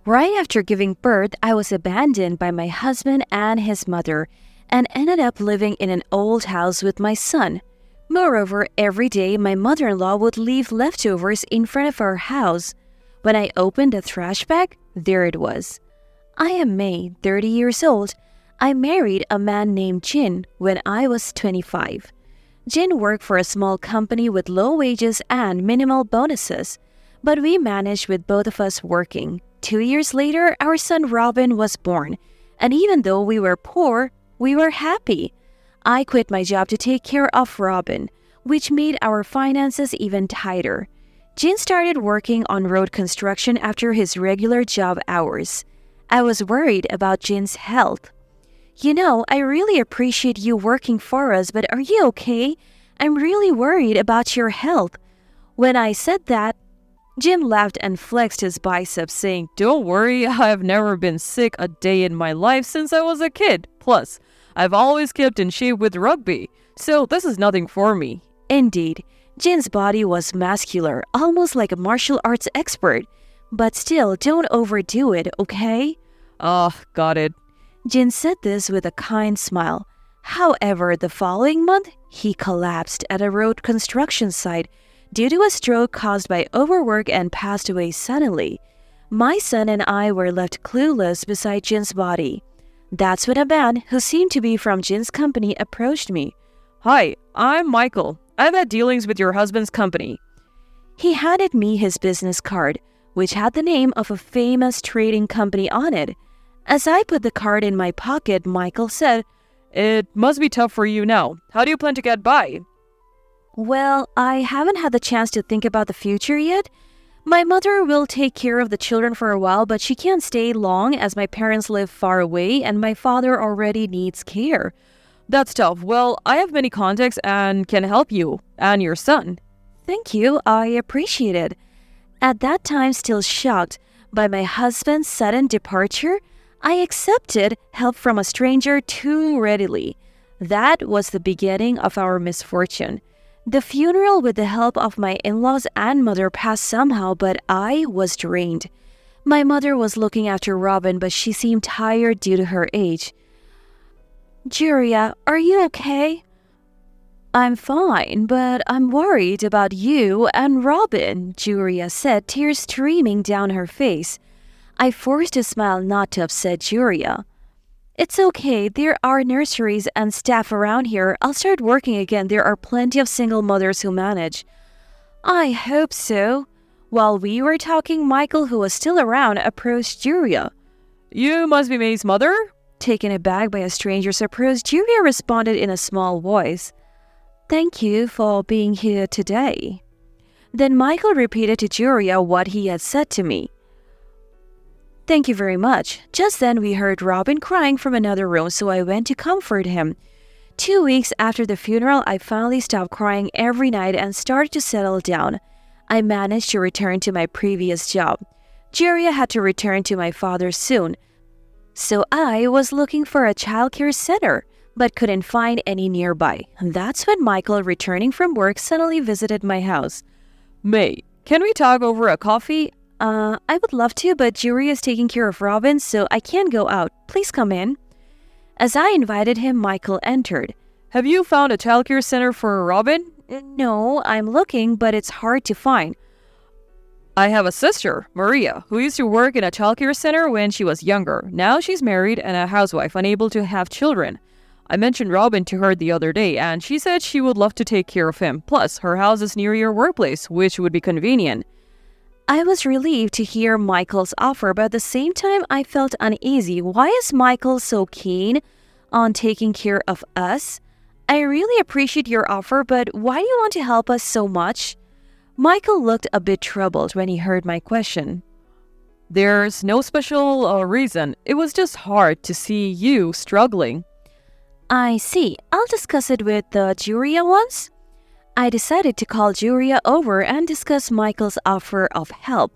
Right after giving birth, I was abandoned by my husband and his mother and ended up living in an old house with my son. Moreover, every day my mother-in-law would leave leftovers in front of our house. When I opened the trash bag, there it was. I am May, 30 years old. I married a man named Jin when I was 25. Jin worked for a small company with low wages and minimal bonuses, but we managed with both of us working. 2 years later, our son Robin was born, and even though we were poor, we were happy. I quit my job to take care of Robin, which made our finances even tighter. Jin started working on road construction after his regular job hours. I was worried about Jin's health. You know, I really appreciate you working for us, but are you okay? I'm really worried about your health. When I said that, Jin laughed and flexed his biceps, saying, "Don't worry, I've never been sick a day in my life since I was a kid. Plus, I've always kept in shape with rugby, so this is nothing for me." Indeed, Jin's body was muscular, almost like a martial arts expert. But still, don't overdo it, okay? Got it. Jin said this with a kind smile. However, the following month, he collapsed at a road construction site due to a stroke caused by overwork and passed away suddenly. My son and I were left clueless beside Jin's body. That's when a man who seemed to be from Jin's company approached me. "Hi, I'm Michael. I've had dealings with your husband's company." He handed me his business card, which had the name of a famous trading company on it. As I put the card in my pocket, Michael said, "It must be tough for you now. How do you plan to get by?" "Well, I haven't had the chance to think about the future yet. My mother will take care of the children for a while, but she can't stay long as my parents live far away and my father already needs care." "That's tough. Well, I have many contacts and can help you and your son." "Thank you, I appreciate it." At that time, still shocked by my husband's sudden departure, I accepted help from a stranger too readily. That was the beginning of our misfortune. The funeral with the help of my in-laws and mother passed somehow, but I was drained. My mother was looking after Robin, but she seemed tired due to her age. "Juria, are you okay?" "I'm fine, but I'm worried about you and Robin," Juria said, tears streaming down her face. I forced a smile not to upset Juria. "It's okay, there are nurseries and staff around here. I'll start working again. There are plenty of single mothers who manage." "I hope so." While we were talking, Michael, who was still around, approached Juria. "You must be May's mother?" Taken aback by a stranger's approach, Juria responded in a small voice, "Thank you for being here today." Then Michael repeated to Juria what he had said to me. "Thank you very much." Just then we heard Robin crying from another room, so I went to comfort him. 2 weeks after the funeral, I finally stopped crying every night and started to settle down. I managed to return to my previous job. Juria had to return to my father soon, so I was looking for a childcare center, but couldn't find any nearby. That's when Michael, returning from work, suddenly visited my house. "May, can we talk over a coffee?" I would love to, but Juria is taking care of Robin, so I can't go out. Please come in." As I invited him, Michael entered. "Have you found a childcare center for Robin?" "No, I'm looking, but it's hard to find." "I have a sister, Maria, who used to work in a childcare center when she was younger. Now she's married and a housewife, unable to have children. I mentioned Robin to her the other day, and she said she would love to take care of him. Plus, her house is near your workplace, which would be convenient." I was relieved to hear Michael's offer, but at the same time, I felt uneasy. Why is Michael so keen on taking care of us? I really appreciate your offer, but why do you want to help us so much? Michael looked a bit troubled when he heard my question. "There's no special reason. It was just hard to see you struggling." I see. I'll discuss it with the Juria once. I decided to call Juria over and discuss Michael's offer of help.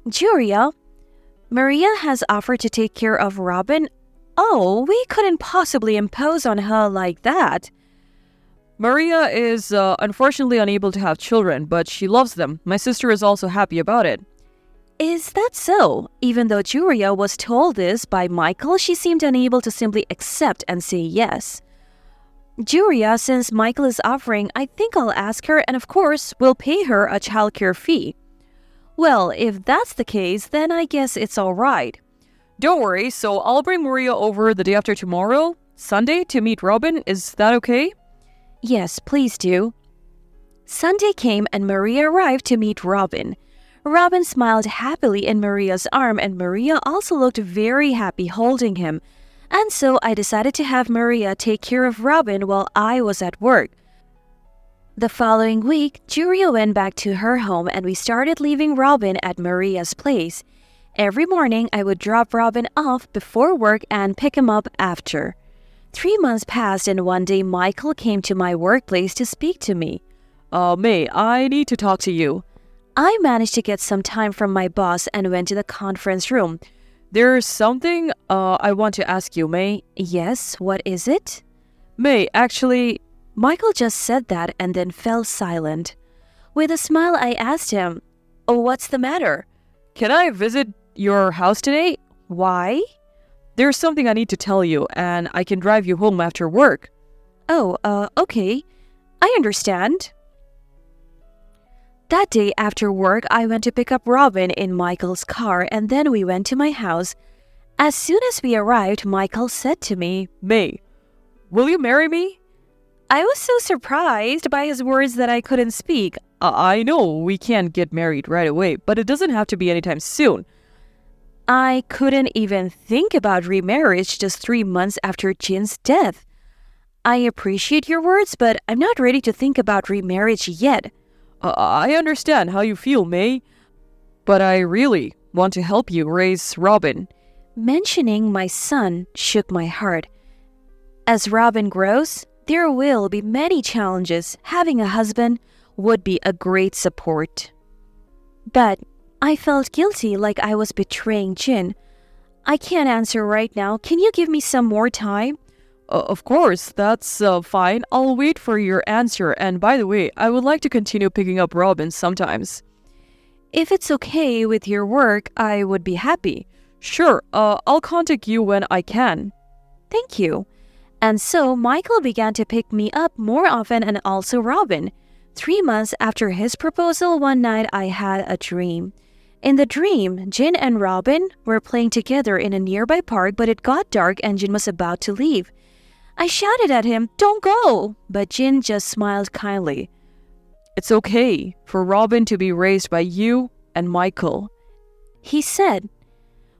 "Juria, Maria has offered to take care of Robin." "Oh, we couldn't possibly impose on her like that." "Maria is unfortunately unable to have children, but she loves them. My sister is also happy about it." Is that so? Even though Julia was told this by Michael, she seemed unable to simply accept and say yes. Julia, since Michael is offering, I think I'll ask her, and of course, we'll pay her a childcare fee. Well, if that's the case, then I guess it's all right. Don't worry, so I'll bring Maria over the day after tomorrow, Sunday, to meet Robin. Is that okay? Yes, please do. Sunday came and Maria arrived to meet Robin. Robin smiled happily in Maria's arm, and Maria also looked very happy holding him. And so I decided to have Maria take care of Robin while I was at work. The following week, Julia went back to her home and we started leaving Robin at Maria's place. Every morning, I would drop Robin off before work and pick him up after. 3 months passed and one day Michael came to my workplace to speak to me. May, I need to talk to you. I managed to get some time from my boss and went to the conference room. There's something I want to ask you, May. Yes, what is it? May, actually... Michael just said that and then fell silent. With a smile, I asked him, "Oh, what's the matter? Can I visit your house today? Why?" There's something I need to tell you, and I can drive you home after work. Oh, okay. I understand. That day after work, I went to pick up Robin in Michael's car and then we went to my house. As soon as we arrived, Michael said to me, May, will you marry me? I was so surprised by his words that I couldn't speak. I know we can't get married right away, but it doesn't have to be anytime soon. I couldn't even think about remarriage just 3 months after Jin's death. I appreciate your words, but I'm not ready to think about remarriage yet. I understand how you feel, May, but I really want to help you raise Robin. Mentioning my son shook my heart. As Robin grows, there will be many challenges. Having a husband would be a great support. But I felt guilty, like I was betraying Jin. I can't answer right now. Can you give me some more time? Of course, that's fine. I'll wait for your answer. And by the way, I would like to continue picking up Robin sometimes. If it's okay with your work, I would be happy. Sure, I'll contact you when I can. Thank you. And so Michael began to pick me up more often, and also Robin. 3 months after his proposal, one night I had a dream. In the dream, Jin and Robin were playing together in a nearby park, but it got dark and Jin was about to leave. I shouted at him, "Don't go!" But Jin just smiled kindly. It's okay for Robin to be raised by you and Michael, he said.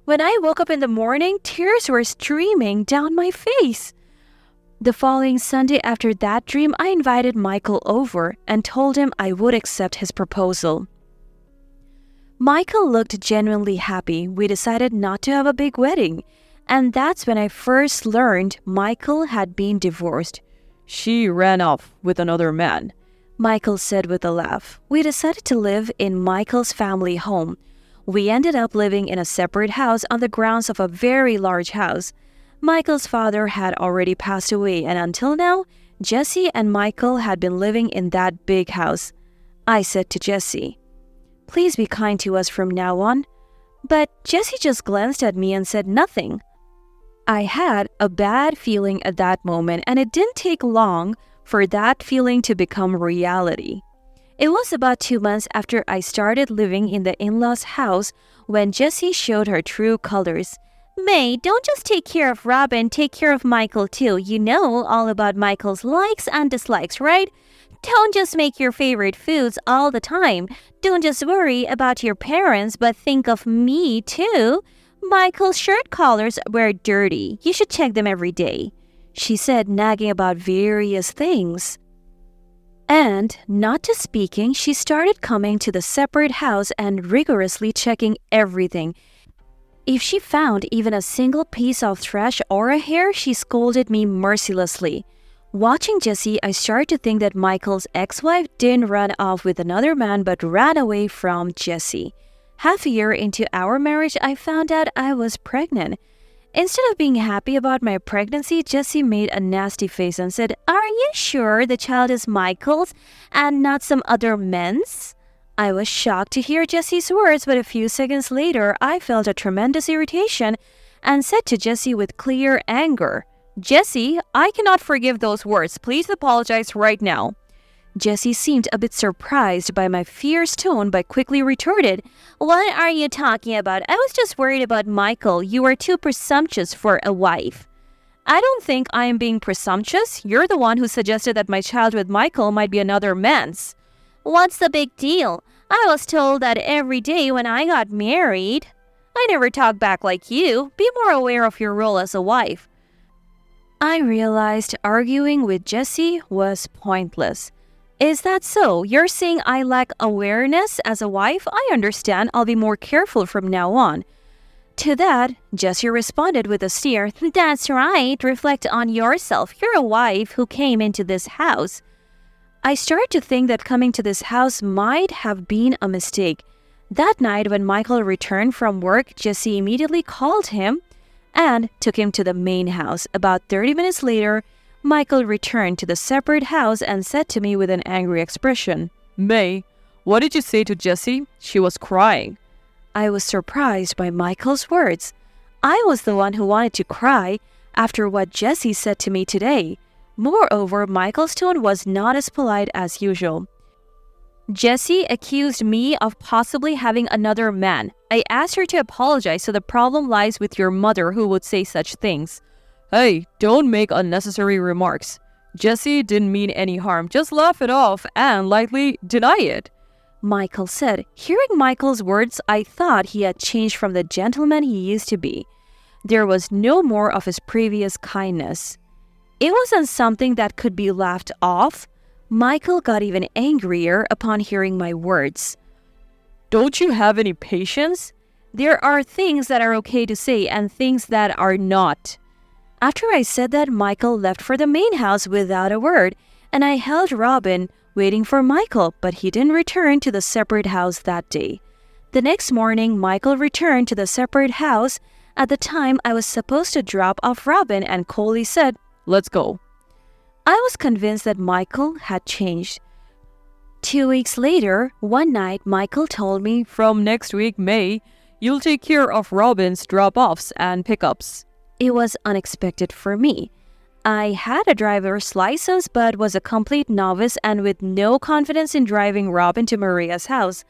When I woke up in the morning, tears were streaming down my face. The following Sunday after that dream, I invited Michael over and told him I would accept his proposal. Michael looked genuinely happy. We decided not to have a big wedding. And that's when I first learned Michael had been divorced. She ran off with another man, Michael said with a laugh. We decided to live in Michael's family home. We ended up living in a separate house on the grounds of a very large house. Michael's father had already passed away, and until now, Jesse and Michael had been living in that big house. I said to Jesse, "Please be kind to us from now on." But Jesse just glanced at me and said nothing. I had a bad feeling at that moment, and it didn't take long for that feeling to become reality. It was about 2 months after I started living in the in-laws' house when Jessie showed her true colors. "May, don't just take care of Robin, take care of Michael too. You know all about Michael's likes and dislikes, right? Don't just make your favorite foods all the time. Don't just worry about your parents, but think of me too. Michael's shirt collars were dirty. You should check them every day," she said, nagging about various things. And, not just speaking, she started coming to the separate house and rigorously checking everything. If she found even a single piece of trash or a hair, she scolded me mercilessly. Watching Jessie, I started to think that Michael's ex-wife didn't run off with another man but ran away from Jessie. Half a year into our marriage, I found out I was pregnant. Instead of being happy about my pregnancy, Jessie made a nasty face and said, "Are you sure the child is Michael's and not some other men's?" I was shocked to hear Jesse's words, but a few seconds later, I felt a tremendous irritation and said to Jesse with clear anger, Jesse, I cannot forgive those words. Please apologize right now. Jesse seemed a bit surprised by my fierce tone but quickly retorted, "What are you talking about? I was just worried about Michael. You are too presumptuous for a wife." I don't think I am being presumptuous. You're the one who suggested that my child with Michael might be another man's. What's the big deal? I was told that every day when I got married. I never talk back like you. Be more aware of your role as a wife. I realized arguing with Jesse was pointless. Is that so? You're saying I lack awareness as a wife? I understand. I'll be more careful from now on. To that, Jesse responded with a sneer. That's right. Reflect on yourself. You're a wife who came into this house. I started to think that coming to this house might have been a mistake. That night when Michael returned from work, Jesse immediately called him and took him to the main house. About 30 minutes later, Michael returned to the separate house and said to me with an angry expression, May, what did you say to Jessie? She was crying. I was surprised by Michael's words. I was the one who wanted to cry after what Jesse said to me today. Moreover, Michael's tone was not as polite as usual. Jessie accused me of possibly having another man. I asked her to apologize, so the problem lies with your mother who would say such things. Hey, don't make unnecessary remarks. Jessie didn't mean any harm. Just laugh it off and lightly deny it. Michael said. Hearing Michael's words, I thought he had changed from the gentleman he used to be. There was no more of his previous kindness. It wasn't something that could be laughed off. Michael got even angrier upon hearing my words. Don't you have any patience? There are things that are okay to say and things that are not. After I said that, Michael left for the main house without a word, and I held Robin, waiting for Michael, but he didn't return to the separate house that day. The next morning, Michael returned to the separate house. At the time, I was supposed to drop off Robin and coldly said, Let's go. I was convinced that Michael had changed. 2 weeks later, one night, Michael told me, From next week, May, you'll take care of Robin's drop-offs and pickups. It was unexpected for me. I had a driver's license but was a complete novice and with no confidence in driving Robin to Maria's house.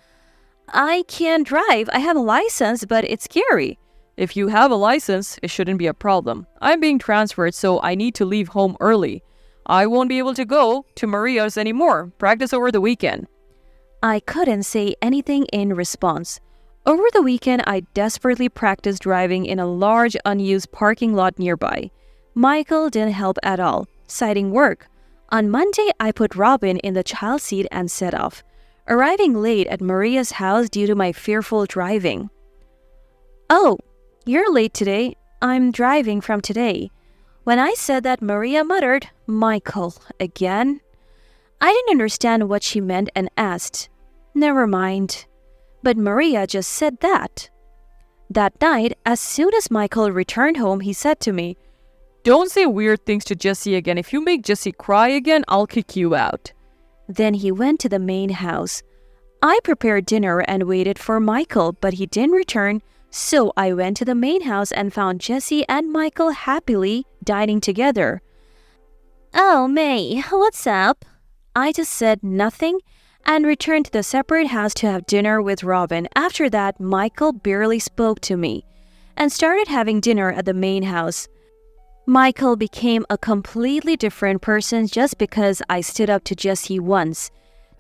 I can't drive. I have a license, but it's scary. If you have a license, it shouldn't be a problem. I'm being transferred, so I need to leave home early. I won't be able to go to Maria's anymore. Practice over the weekend. I couldn't say anything in response. Over the weekend, I desperately practiced driving in a large unused parking lot nearby. Michael didn't help at all, citing work. On Monday, I put Robin in the child seat and set off, arriving late at Maria's house due to my fearful driving. Oh, you're late today. I'm driving from today. When I said that, Maria muttered, Michael, again? I didn't understand what she meant and asked, Never mind. But Maria just said that. That night, as soon as Michael returned home, he said to me, Don't say weird things to Jessie again. If you make Jessie cry again, I'll kick you out. Then he went to the main house. I prepared dinner and waited for Michael, but he didn't return, so I went to the main house and found Jessie and Michael happily dining together. Oh, May, what's up? I just said nothing and returned to the separate house to have dinner with Robin. After that, Michael barely spoke to me and started having dinner at the main house. Michael became a completely different person just because I stood up to Jessie once.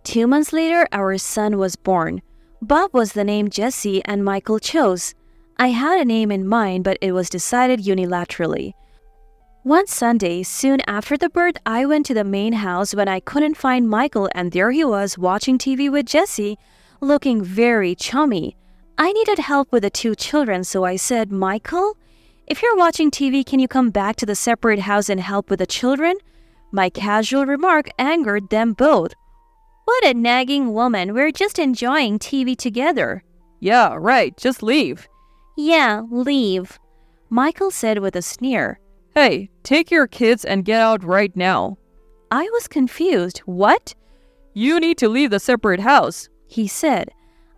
2 months later, our son was born. Bob was the name Jessie and Michael chose. I had a name in mind, but it was decided unilaterally. One Sunday, soon after the birth, I went to the main house when I couldn't find Michael, and there he was watching TV with Jessie, looking very chummy. I needed help with the 2 children, so I said, Michael, if you're watching TV, can you come back to the separate house and help with the children? My casual remark angered them both. What a nagging woman. We're just enjoying TV together. Yeah, right. Just leave. Yeah, leave, Michael said with a sneer. Hey, take your kids and get out right now. I was confused. What? You need to leave the separate house. he said.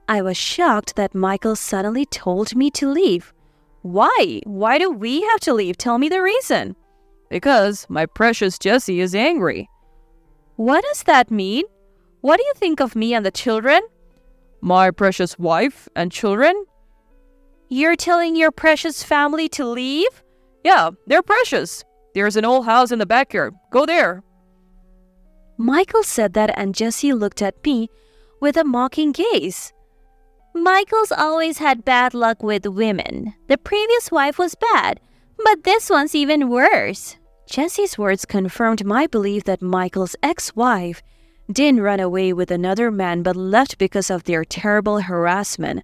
I was shocked that Michael suddenly told me to leave. Why? Why do we have to leave? Tell me the reason. Because my precious Jessie is angry. What does that mean? What do you think of me and the children? My precious wife and children? You're telling your precious family to leave? Yeah, they're precious. There's an old house in the backyard. Go there. Michael said that, and Jessie looked at me with a mocking gaze. Michael's always had bad luck with women. The previous wife was bad, but this one's even worse. Jessie's words confirmed my belief that Michael's ex-wife didn't run away with another man but left because of their terrible harassment.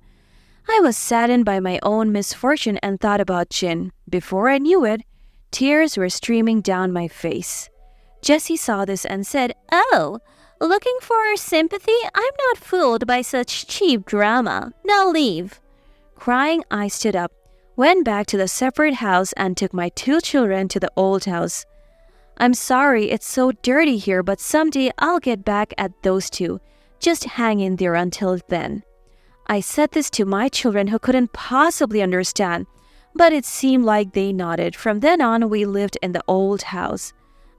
I was saddened by my own misfortune and thought about Jin. Before I knew it, tears were streaming down my face. Jessie saw this and said, "Oh, looking for sympathy? I'm not fooled by such cheap drama. Now leave." Crying, I stood up, went back to the separate house, and took my 2 children to the old house. I'm sorry it's so dirty here, but someday I'll get back at those 2. Just hang in there until then. I said this to my children, who couldn't possibly understand, but it seemed like they nodded. From then on, we lived in the old house.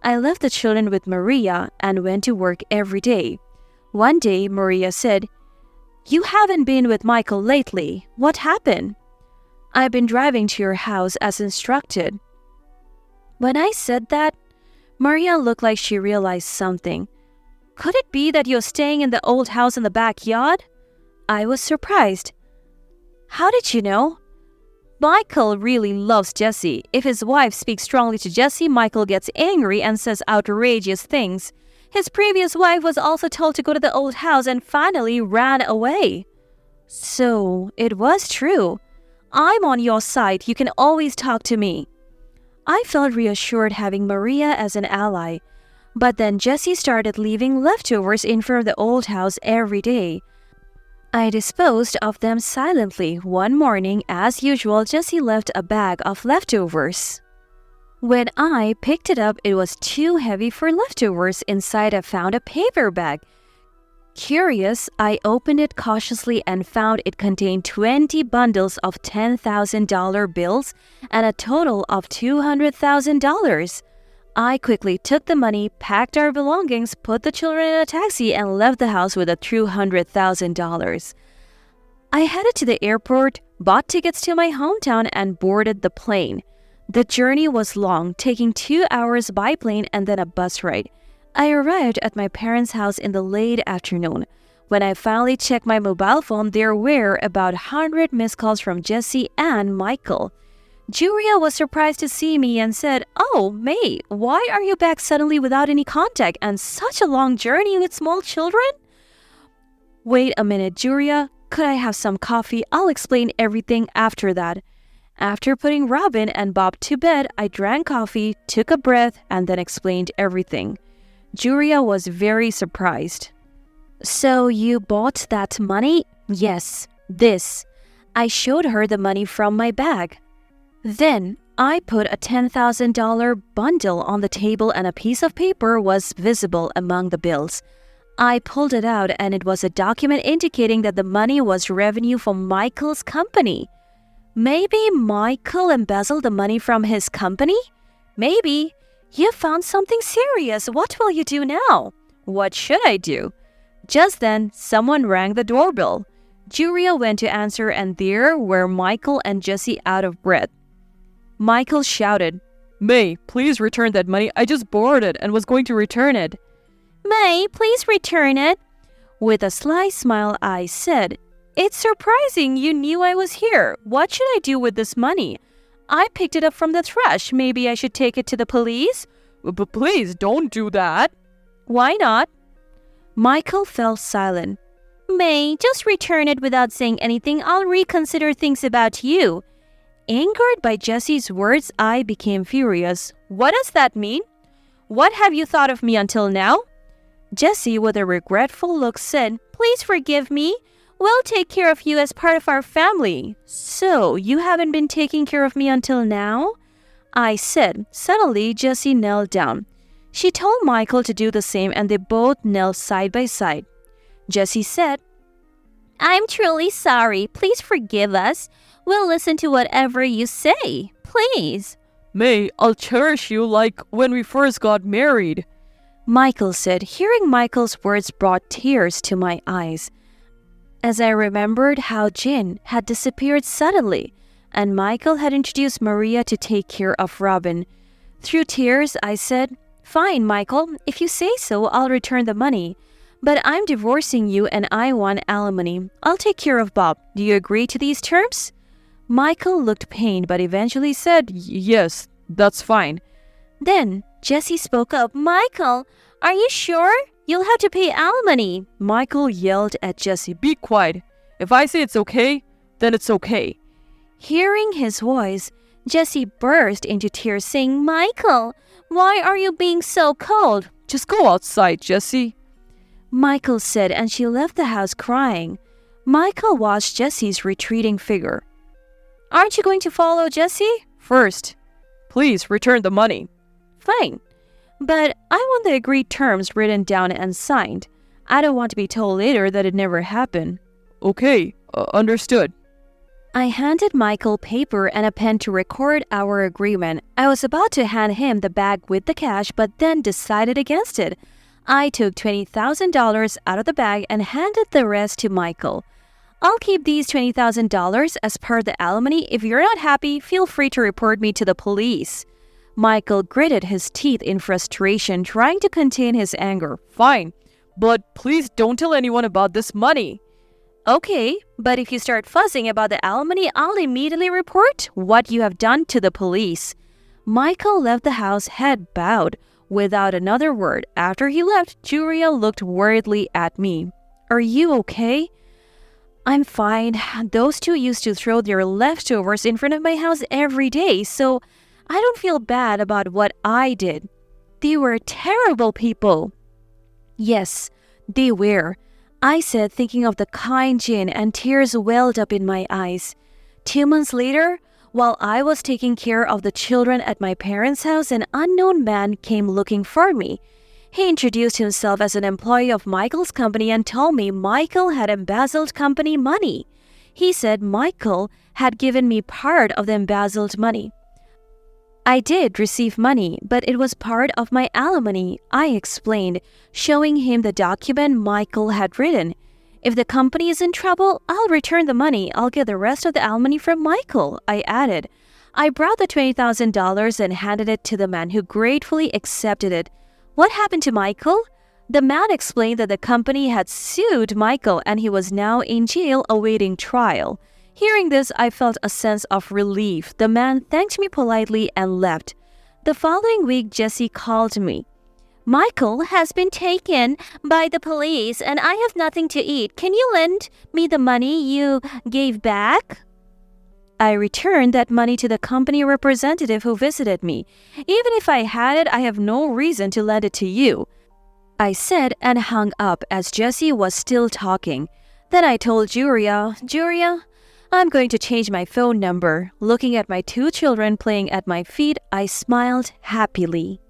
I left the children with Maria and went to work every day. One day, Maria said, "You haven't been with Michael lately. What happened?" "I've been driving to your house as instructed." When I said that, Maria looked like she realized something. "Could it be that you're staying in the old house in the backyard?" I was surprised. "How did you know?" "Michael really loves Jessie. If his wife speaks strongly to Jessie, Michael gets angry and says outrageous things. His previous wife was also told to go to the old house and finally ran away." So, it was true. I'm on your side. You can always talk to me. I felt reassured having Maria as an ally. But then Jessie started leaving leftovers in front of the old house every day. I disposed of them silently. One morning, as usual, Jessie left a bag of leftovers. When I picked it up, it was too heavy for leftovers. Inside, I found a paper bag. Curious, I opened it cautiously and found it contained 20 bundles of $10,000 bills and a total of $200,000. I quickly took the money, packed our belongings, put the children in a taxi, and left the house with a $200,000. I headed to the airport, bought tickets to my hometown, and boarded the plane. The journey was long, taking 2 hours by plane and then a bus ride. I arrived at my parents' house in the late afternoon. When I finally checked my mobile phone, there were about 100 missed calls from Jessie and Michael. Julia was surprised to see me and said, "Oh, May, why are you back suddenly without any contact and such a long journey with small children?" "Wait a minute, Julia. Could I have some coffee? I'll explain everything after that." After putting Robin and Bob to bed, I drank coffee, took a breath, and then explained everything. Julia was very surprised. "So you bought that money?" "Yes, this." I showed her the money from my bag. Then I put a $10,000 bundle on the table and a piece of paper was visible among the bills. I pulled it out and it was a document indicating that the money was revenue from Michael's company. Maybe Michael embezzled the money from his company? Maybe. You found something serious. What will you do now? What should I do? Just then, someone rang the doorbell. Julia went to answer and there were Michael and Jessie out of breath. Michael shouted, "May, please return that money. I just borrowed it and was going to return it." "May, please return it." With a sly smile, I said, "It's surprising you knew I was here. What should I do with this money? I picked it up from the trash. Maybe I should take it to the police?" "But please don't do that." "Why not?" Michael fell silent. "May, just return it without saying anything. I'll reconsider things about you." Angered by Jessie's words, I became furious. "What does that mean? What have you thought of me until now?" Jessie, with a regretful look, said, "Please forgive me. We'll take care of you as part of our family." "So, you haven't been taking care of me until now?" I said. Suddenly, Jessie knelt down. She told Michael to do the same and they both knelt side by side. Jessie said, I'm truly sorry. Please forgive us. We'll listen to whatever you say. Please. May, I'll cherish you like when we first got married. Michael said. Hearing Michael's words brought tears to my eyes, as I remembered how Jin had disappeared suddenly, and Michael had introduced Maria to take care of Robin. Through tears, I said, "Fine, Michael. If you say so, I'll return the money. But I'm divorcing you and I want alimony. I'll take care of Bob. Do you agree to these terms?" Michael looked pained but eventually said, Yes, that's fine. Then Jesse spoke up. "Michael, are you sure? You'll have to pay alimony." Michael yelled at Jesse, Be quiet. If I say it's okay, then it's okay. Hearing his voice, Jesse burst into tears saying, "Michael, why are you being so cold?" Just go outside, Jesse. Michael said, and she left the house crying. Michael watched Jesse's retreating figure. "Aren't you going to follow Jesse?" First, please return the money. "Fine. But I want the agreed terms written down and signed. I don't want to be told later that it never happened." Okay, understood. I handed Michael paper and a pen to record our agreement. I was about to hand him the bag with the cash, but then decided against it. I took $20,000 out of the bag and handed the rest to Michael. "I'll keep these $20,000 as per the alimony. If you're not happy, feel free to report me to the police." Michael gritted his teeth in frustration, trying to contain his anger. Fine, but please don't tell anyone about this money. "Okay, but if you start fussing about the alimony, I'll immediately report what you have done to the police." Michael left the house head bowed, without another word. After he left, Julia looked worriedly at me. "Are you okay?" "I'm fine. Those two used to throw their leftovers in front of my house every day, so I don't feel bad about what I did. They were terrible people." "Yes, they were," I said, thinking of the kind Jin, and tears welled up in my eyes. 2 months later, while I was taking care of the children at my parents' house, an unknown man came looking for me. He introduced himself as an employee of Michael's company and told me Michael had embezzled company money. He said Michael had given me part of the embezzled money. "I did receive money, but it was part of my alimony," I explained, showing him the document Michael had written. "If the company is in trouble, I'll return the money. I'll get the rest of the alimony from Michael," I added. I brought the $20,000 and handed it to the man, who gratefully accepted it. "What happened to Michael?" The man explained that the company had sued Michael and he was now in jail awaiting trial. Hearing this, I felt a sense of relief. The man thanked me politely and left. The following week, Jesse called me. "Michael has been taken by the police and I have nothing to eat. Can you lend me the money you gave back?" I returned that money to the company representative who visited me. "Even if I had it, I have no reason to lend it to you," I said, and hung up as Jesse was still talking. Then I told Julia, "I'm going to change my phone number." Looking at my 2 children playing at my feet, I smiled happily.